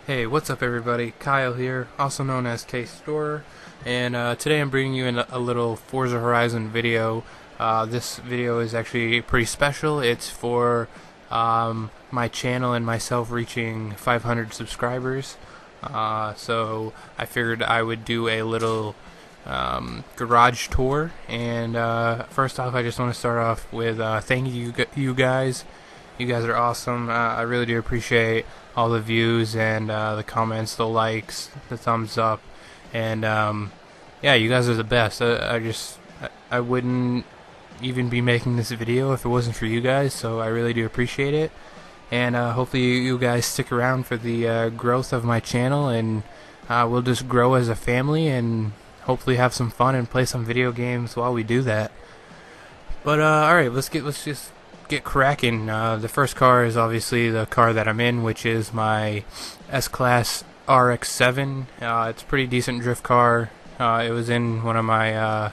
Hey, what's up everybody? Kyle here, also known as K-Store, and today I'm bringing you in a little Forza Horizon video. This video is actually pretty special. It's for my channel and myself reaching 500 subscribers. So I figured I would do a little garage tour, and first off I just want to start off with thank you guys. You guys are awesome. I really do appreciate all the views and the comments, the likes, the thumbs up, and yeah, you guys are the best. I wouldn't even be making this video if it wasn't for you guys, so I really do appreciate it. And hopefully you guys stick around for the growth of my channel, and we'll just grow as a family and hopefully have some fun and play some video games while we do that. But alright, let's just get cracking. The first car is obviously the car that I'm in, which is my S-Class RX-7. It's a pretty decent drift car. It was in one of my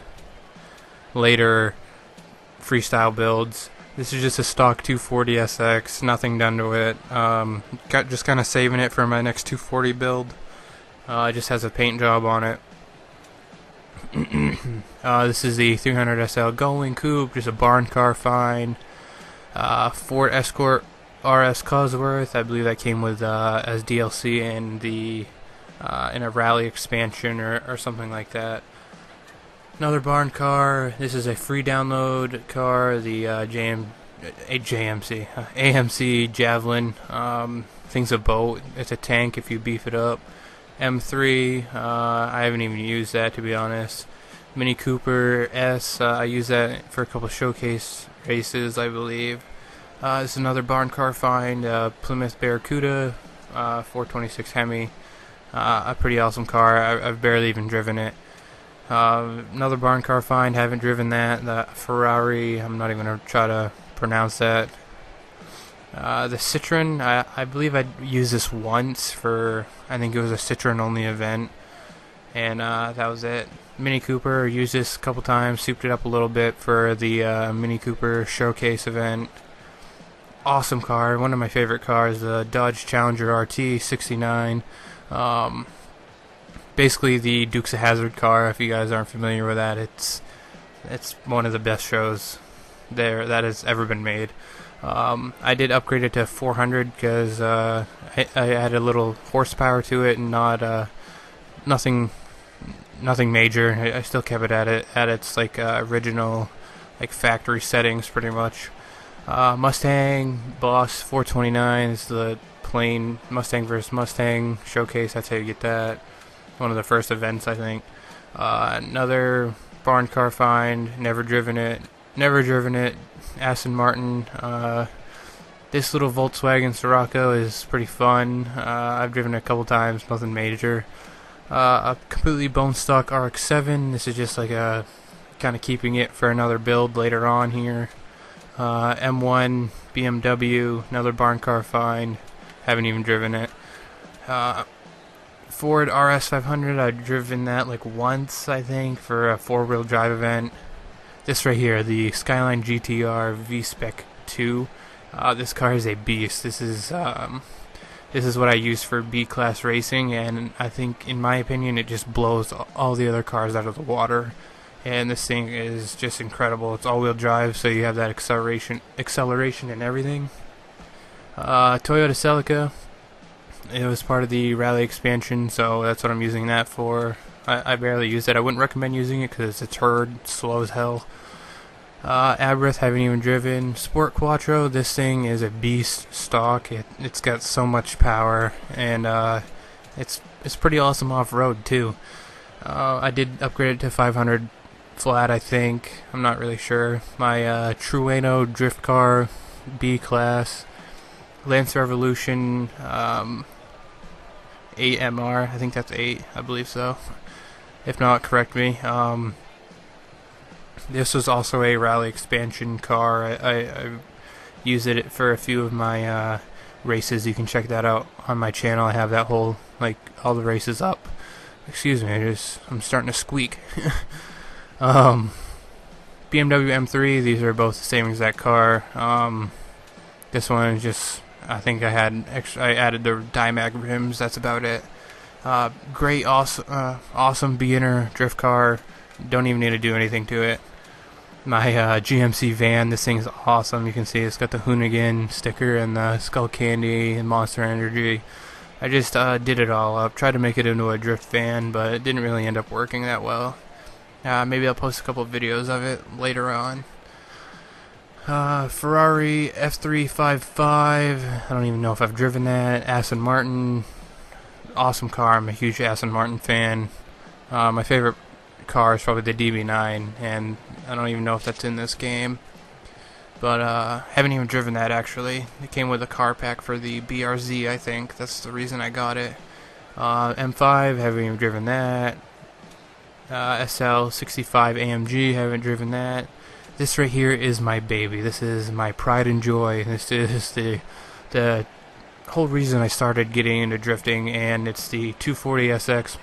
later freestyle builds. This is just a stock 240 SX, nothing done to it. Just kind of saving it for my next 240 build. It just has a paint job on it. This is the 300 SL Gullwing Coupe, just a barn car find. Ford Escort RS Cosworth, I believe that came with as DLC in in a rally expansion or something like that. Another barn car. This is a free download car, the AMC Javelin. Thing's a boat. It's a tank if you beef it up. M3. I haven't even used that, to be honest. Mini Cooper S. I use that for a couple showcase races, I believe. This is another barn car find. Plymouth Barracuda 426 Hemi. A pretty awesome car. I've barely even driven it. Another barn car find, haven't driven that. The Ferrari, I'm not even going to try to pronounce that. The Citroen, I believe I used this once for, I think it was a Citroen only event, and that was it. Mini Cooper, used this a couple times, souped it up a little bit for the Mini Cooper showcase event. Awesome car, one of my favorite cars, the Dodge Challenger RT 69. Basically the Dukes of Hazzard car. If you guys aren't familiar with that, it's one of the best shows that has ever been made. I did upgrade it to 400 because I had a little horsepower to it, and nothing major. I still kept it at its original factory settings pretty much. Mustang Boss 429 is the plain Mustang versus Mustang showcase. That's how you get that. One of the first events, I think. Another barn car find. Never driven it. Aston Martin. This little Volkswagen Scirocco is pretty fun. I've driven it a couple times. Nothing major. A completely bone stock RX-7. This is just like a kind of keeping it for another build later on here. M1 BMW. Another barn car find. Haven't even driven it. Ford RS 500, I've driven that once, I think, for a 4-wheel drive event. This right here, the Skyline GTR V-Spec 2. This car is a beast. This is what I use for B-class racing, and I think, in my opinion, it just blows all the other cars out of the water. And this thing is just incredible. It's all-wheel drive, so you have that acceleration and everything. Toyota Celica. It was part of the rally expansion, so that's what I'm using that for. I barely use it. I wouldn't recommend using it because it's a turd, slow as hell. Abreth, haven't even driven. Sport Quattro, this thing is a beast stock. It's got so much power, and it's pretty awesome off-road too. I did upgrade it to 500 flat, I think. I'm not really sure. My Trueno drift car, B-class. Lance Revolution 8MR, I think that's 8, I believe so. If not, correct me. This was also a rally expansion car. I used it for a few of my races. You can check that out on my channel. I have that whole, all the races up. Excuse me, I'm starting to squeak. BMW M3, these are both the same exact car. This one is just I think I added the Dimag rims. That's about it. Great, awesome beginner drift car. Don't even need to do anything to it. My GMC van, this thing's awesome. You can see it's got the Hoonigan sticker and the Skull Candy and Monster Energy. I just did it all up. Tried to make it into a drift van, but it didn't really end up working that well. Maybe I'll post a couple of videos of it later on. Ferrari F355. I don't even know if I've driven that. Aston Martin. Awesome car. I'm a huge Aston Martin fan. My favorite car is probably the DB9, and I don't even know if that's in this game. But haven't even driven that, actually. It came with a car pack for the BRZ, I think. That's the reason I got it. M5, haven't even driven that. SL65 AMG, haven't driven that. This right here is my baby. This is my pride and joy. This is the whole reason I started getting into drifting, and it's the 240SX,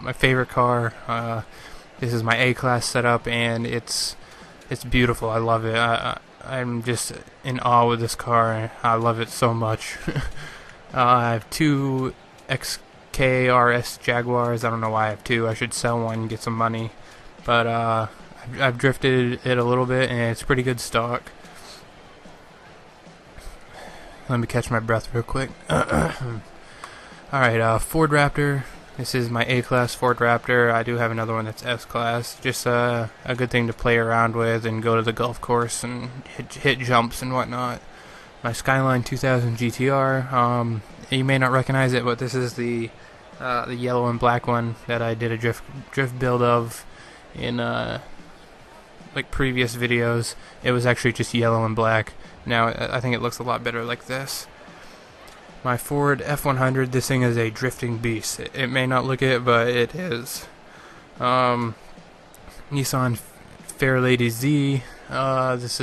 my favorite car. This is my A-Class setup, and it's beautiful. I love it. I'm just in awe with this car. I love it so much. I have two XKRS Jaguars. I don't know why I have two. I should sell one and get some money. But I've drifted it a little bit, and it's pretty good stock. Let me catch my breath real quick. Alright, Ford Raptor. This is my A-Class Ford Raptor. I do have another one that's S-Class. Just a good thing to play around with and go to the golf course and hit jumps and whatnot. My Skyline 2000 GTR. You may not recognize it, but this is the yellow and black one that I did a drift build of in like previous videos. It was actually just yellow and black. Now I think it looks a lot better like this. My Ford F100, this thing is a drifting beast. It may not look it, but it is. Nissan Fairlady Z. It's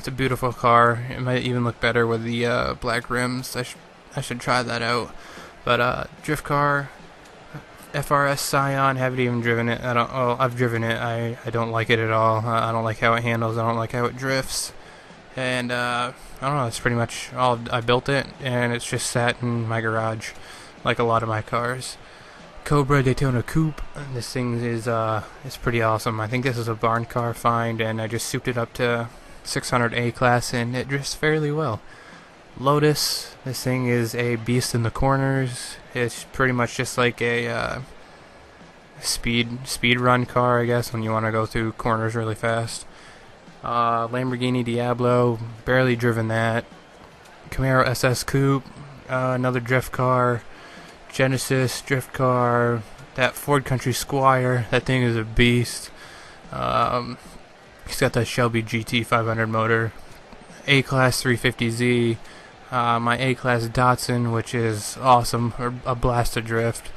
a beautiful car. It might even look better with the black rims. I should try that out. But drift car, FRS Scion. Haven't even driven it. I've driven it. I don't like it at all. I don't like how it handles. I don't like how it drifts. And I don't know, that's pretty much all. I built it, and it's just sat in my garage, like a lot of my cars. Cobra Daytona Coupe. This thing is pretty awesome. I think this is a barn car find, and I just souped it up to 600 A-Class, and it drifts fairly well. Lotus. This thing is a beast in the corners. It's pretty much just like a speed run car, I guess, when you want to go through corners really fast. Lamborghini Diablo, barely driven that. Camaro SS Coupe, another drift car. Genesis drift car. That Ford Country Squire, that thing is a beast. He's got that Shelby GT 500 motor. A-Class 350Z. My A-Class Datsun, which is awesome, a blast to drift.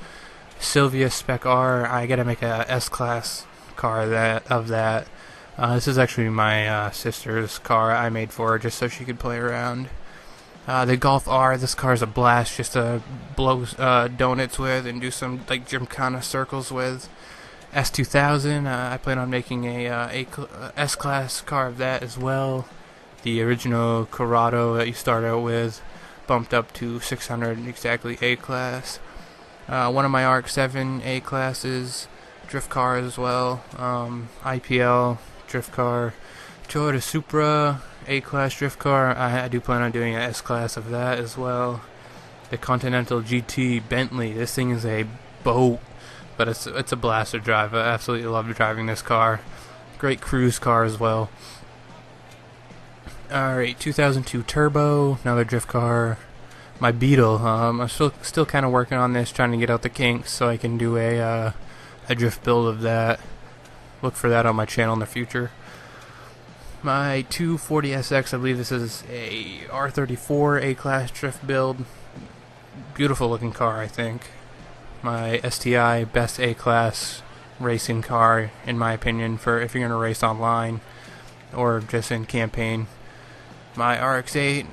Sylvia Spec R. I gotta make a S-Class car of that. This is actually my sister's car I made for her just so she could play around. The Golf R, this car is a blast just to blow donuts with and do some like gymkhana circles with. S2000, I plan on making a S-Class car of that as well. The original Corrado that you start out with, bumped up to 600 exactly A-Class. One of my RX-7 A-Classes, drift car as well. IPL drift car, Toyota Supra A-Class drift car. I do plan on doing an S-Class of that as well. The Continental GT Bentley. This thing is a boat, but it's a blast to drive. I absolutely love driving this car. Great cruise car as well. Alright, 2002 Turbo, another drift car. My Beetle. I'm still kind of working on this, trying to get out the kinks so I can do a drift build of that. Look for that on my channel in the future. My 240SX, I believe this is a R34 A-Class drift build. Beautiful looking car, I think. My STI, best A-Class racing car, in my opinion, for if you're going to race online or just in campaign. My RX-8,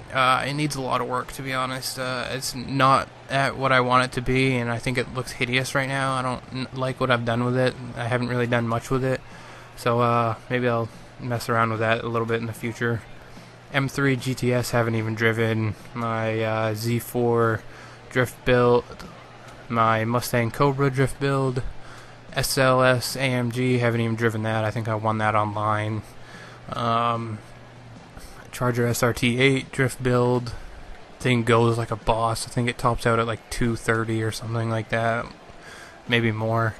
it needs a lot of work, to be honest. It's not at what I want it to be, and I think it looks hideous right now. I don't like what I've done with it. I haven't really done much with it, so maybe I'll mess around with that a little bit in the future. M3 GTS haven't even driven. My Z4 drift build. My Mustang Cobra drift build. SLS AMG, haven't even driven that. I think I won that online. Charger SRT8 drift build. Thing goes like a boss. I think it tops out at like 230 or something like that. Maybe more.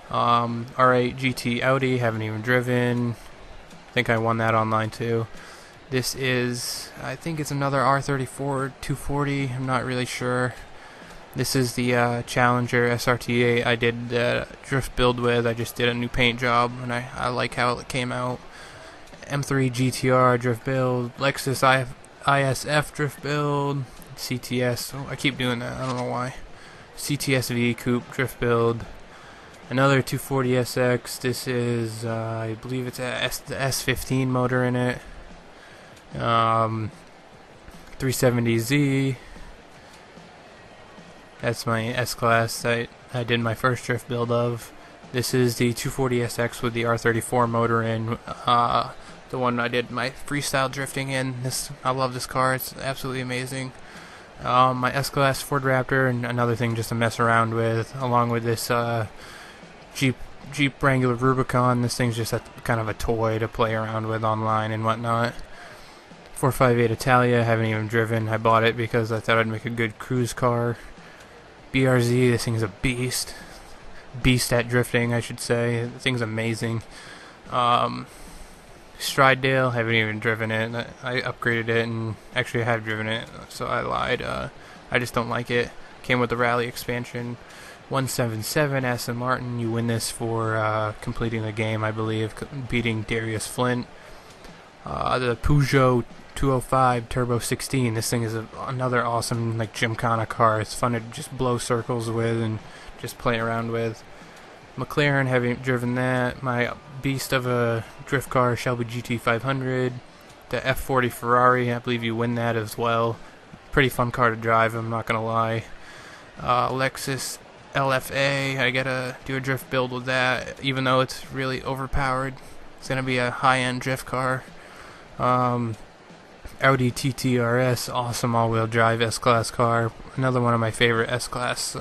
R8 GT Audi, haven't even driven. I think I won that online too. This is, I think it's another R34 240. I'm not really sure. This is the Challenger SRT8 I did drift build with. I just did a new paint job, and I like how it came out. M3 GTR drift build, Lexus ISF drift build, CTS. Oh, I keep doing that. I don't know why. CTS-V coupe drift build. Another 240SX. This is, I believe it's the S15 motor in it. 370Z. That's my S-Class that I did my first drift build of. This is the 240SX with the R34 motor in. The one I did my freestyle drifting in. I love this car. It's absolutely amazing. My S-Class Ford Raptor, and another thing just to mess around with, along with this Jeep Wrangler Rubicon. This thing's just kind of a toy to play around with online and whatnot. 458 Italia, haven't even driven. I bought it because I thought I'd make a good cruise car. BRZ, this thing's a beast. Beast at drifting, I should say. The thing's amazing. Stridedale, haven't even driven it. I upgraded it, and actually I have driven it, so I lied. I just don't like it. Came with the rally expansion. 177 Aston Martin, you win this for completing the game, I believe, beating Darius Flint. The Peugeot 205 Turbo 16, this thing is another awesome like gymkhana car. It's fun to just blow circles with and just play around with. McLaren, haven't driven that. My beast of a drift car, Shelby GT500. The F40 Ferrari, I believe you win that as well. Pretty fun car to drive, I'm not gonna lie. Lexus LFA, I gotta do a drift build with that, even though it's really overpowered. It's gonna be a high-end drift car. Audi TT RS, awesome all-wheel drive S-Class car. Another one of my favorite S-Class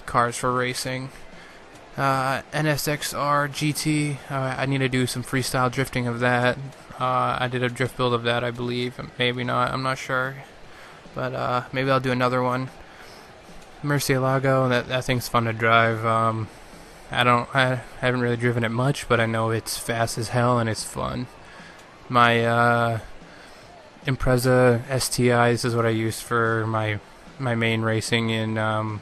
cars for racing. NSXR GT, I need to do some freestyle drifting of that. I did a drift build of that, I believe. Maybe not, I'm not sure. But maybe I'll do another one. Murcielago, that thing's fun to drive. I haven't really driven it much, but I know it's fast as hell and it's fun. My Impreza STI, this is what I use for my main racing in the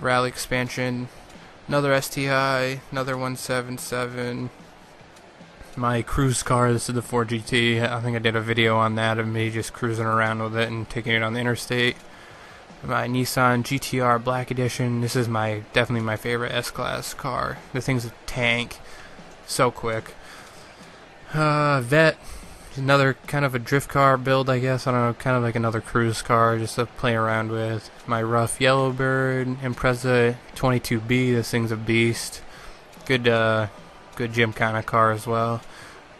rally expansion. Another STI, another 177. My cruise car, this is the 4GT. I think I did a video on that of me just cruising around with it and taking it on the interstate. My Nissan GTR Black Edition, this is definitely my favorite S-Class car. The thing's a tank, so quick. Vet, another kind of a drift car build, I guess. I don't know, kind of like another cruise car just to play around with. My rough Yellowbird Impreza 22B, this thing's a beast. Good gymkhana car as well.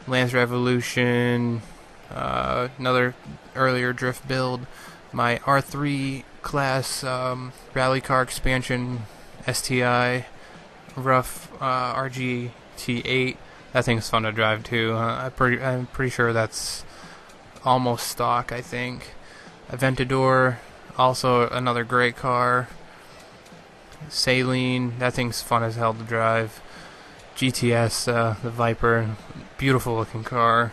Lance Revolution, another earlier drift build. My R3 class rally car expansion STI, rough RGT8. That thing's fun to drive too. I'm pretty sure that's almost stock, I think. Aventador, also another great car. Saline, that thing's fun as hell to drive. GTS, the Viper, beautiful looking car.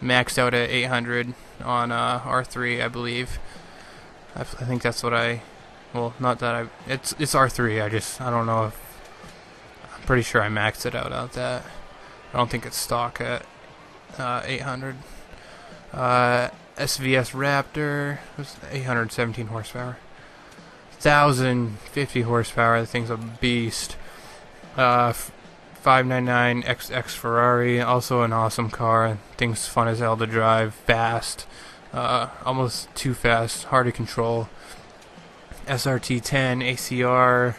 Maxed out at 800 on R3, I believe. I think that's what well, not that it's R3, I don't know if, I'm pretty sure I maxed it out at that. I don't think it's stock at 800. SVS Raptor, 817 horsepower. 1,050 horsepower, the thing's a beast. 599 XX Ferrari, also an awesome car. Thing's fun as hell to drive, fast, almost too fast, hard to control. SRT10 ACR,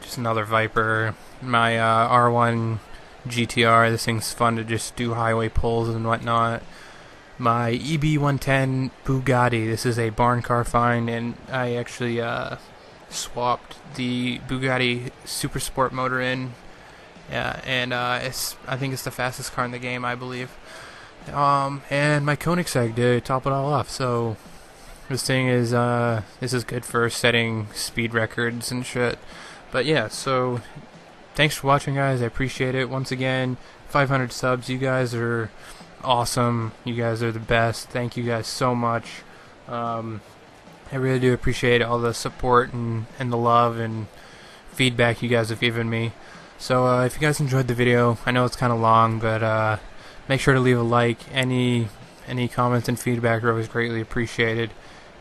just another Viper. My R1 GTR. This thing's fun to just do highway pulls and whatnot. My EB110 Bugatti. This is a barn car find, and I actually swapped the Bugatti Super Sport motor in, and I think it's the fastest car in the game, I believe. And my Koenigsegg to top it all off. So this thing is this is good for setting speed records and shit. But yeah, so thanks for watching, guys. I appreciate it. Once again, 500 subs. You guys are awesome. You guys are the best. Thank you guys so much. I really do appreciate all the support and the love and feedback you guys have given me. So if you guys enjoyed the video, I know it's kind of long, but make sure to leave a like. Any comments and feedback are always greatly appreciated.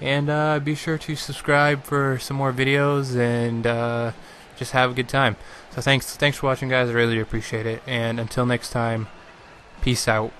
And be sure to subscribe for some more videos, and just have a good time. So thanks for watching, guys. I really do appreciate it. And until next time, peace out.